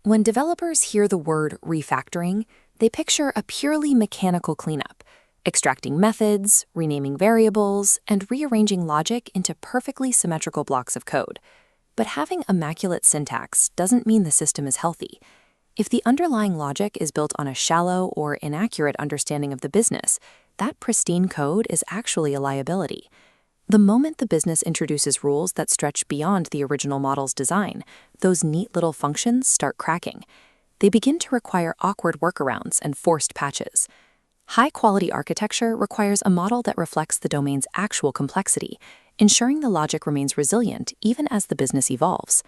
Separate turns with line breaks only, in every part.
When developers hear the word refactoring, they picture a purely mechanical cleanup, extracting methods, renaming variables, and rearranging logic into perfectly symmetrical blocks of code. But having immaculate syntax doesn't mean the system is healthy. If the underlying logic is built on a shallow or inaccurate understanding of the business, that pristine code is actually a liability. The moment the business introduces rules that stretch beyond the original model's design, those neat little functions start cracking. They begin to require awkward workarounds and forced patches. High-quality architecture requires a model that reflects the domain's actual complexity, ensuring the logic remains resilient even as the business evolves.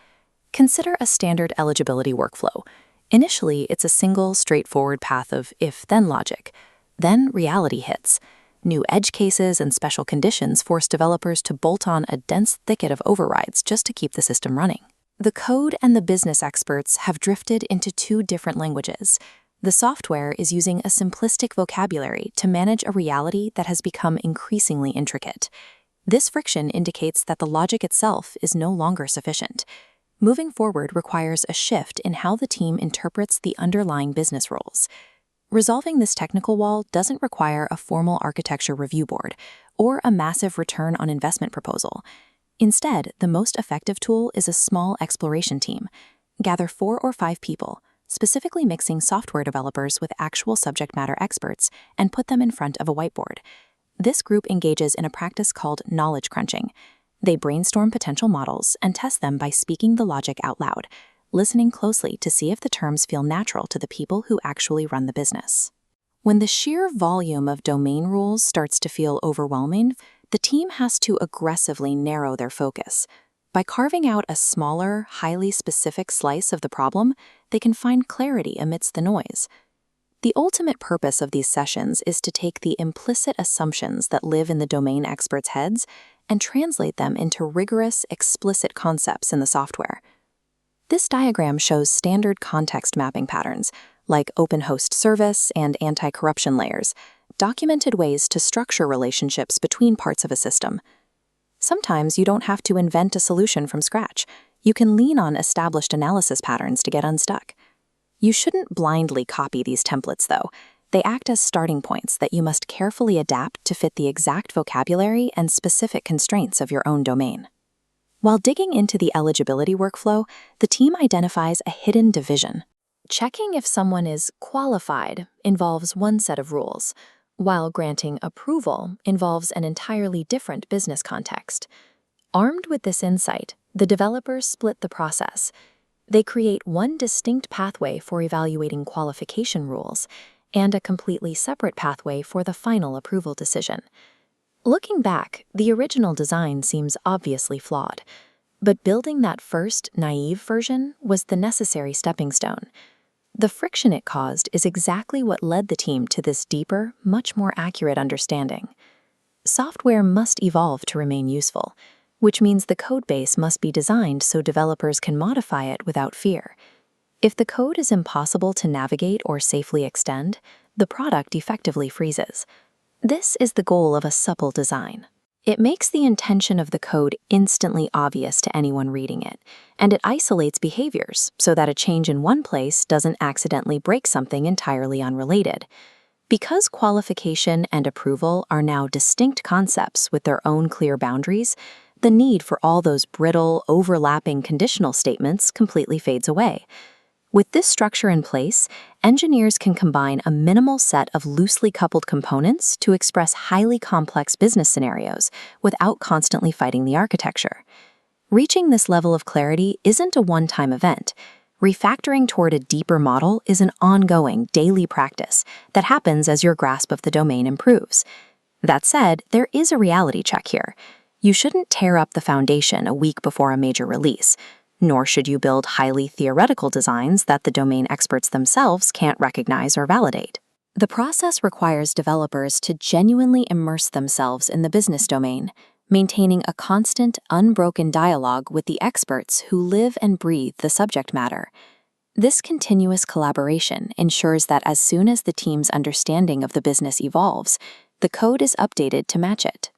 Consider a standard eligibility workflow. Initially, it's a single, straightforward path of if-then logic. Then reality hits. New edge cases and special conditions force developers to bolt on a dense thicket of overrides just to keep the system running. The code and the business experts have drifted into two different languages. The software is using a simplistic vocabulary to manage a reality that has become increasingly intricate. This friction indicates that the logic itself is no longer sufficient. Moving forward requires a shift in how the team interprets the underlying business rules. Resolving this technical wall doesn't require a formal architecture review board or a massive return on investment proposal. Instead, the most effective tool is a small exploration team. Gather 4 or 5 people, specifically mixing software developers with actual subject matter experts, and put them in front of a whiteboard. This group engages in a practice called knowledge crunching. They brainstorm potential models and test them by speaking the logic out loud, listening closely to see if the terms feel natural to the people who actually run the business. When the sheer volume of domain rules starts to feel overwhelming, the team has to aggressively narrow their focus. By carving out a smaller, highly specific slice of the problem, they can find clarity amidst the noise. The ultimate purpose of these sessions is to take the implicit assumptions that live in the domain experts' heads and translate them into rigorous, explicit concepts in the software. This diagram shows standard context mapping patterns, like open host service and anti-corruption layers, documented ways to structure relationships between parts of a system. Sometimes you don't have to invent a solution from scratch. You can lean on established analysis patterns to get unstuck. You shouldn't blindly copy these templates, though. They act as starting points that you must carefully adapt to fit the exact vocabulary and specific constraints of your own domain. While digging into the eligibility workflow, the team identifies a hidden division. Checking if someone is qualified involves one set of rules, while granting approval involves an entirely different business context. Armed with this insight, the developers split the process. They create one distinct pathway for evaluating qualification rules and a completely separate pathway for the final approval decision. Looking back, the original design seems obviously flawed, but building that first, naive version was the necessary stepping stone. The friction it caused is exactly what led the team to this deeper, much more accurate understanding. Software must evolve to remain useful, which means the codebase must be designed so developers can modify it without fear. If the code is impossible to navigate or safely extend, the product effectively freezes. This is the goal of a supple design. It makes the intention of the code instantly obvious to anyone reading it, and it isolates behaviors so that a change in one place doesn't accidentally break something entirely unrelated. Because qualification and approval are now distinct concepts with their own clear boundaries, the need for all those brittle, overlapping conditional statements completely fades away. With this structure in place, engineers can combine a minimal set of loosely coupled components to express highly complex business scenarios without constantly fighting the architecture. Reaching this level of clarity isn't a one-time event. Refactoring toward a deeper model is an ongoing, daily practice that happens as your grasp of the domain improves. That said, there is a reality check here. You shouldn't tear up the foundation a week before a major release, nor should you build highly theoretical designs that the domain experts themselves can't recognize or validate. The process requires developers to genuinely immerse themselves in the business domain, maintaining a constant, unbroken dialogue with the experts who live and breathe the subject matter. This continuous collaboration ensures that as soon as the team's understanding of the business evolves, the code is updated to match it.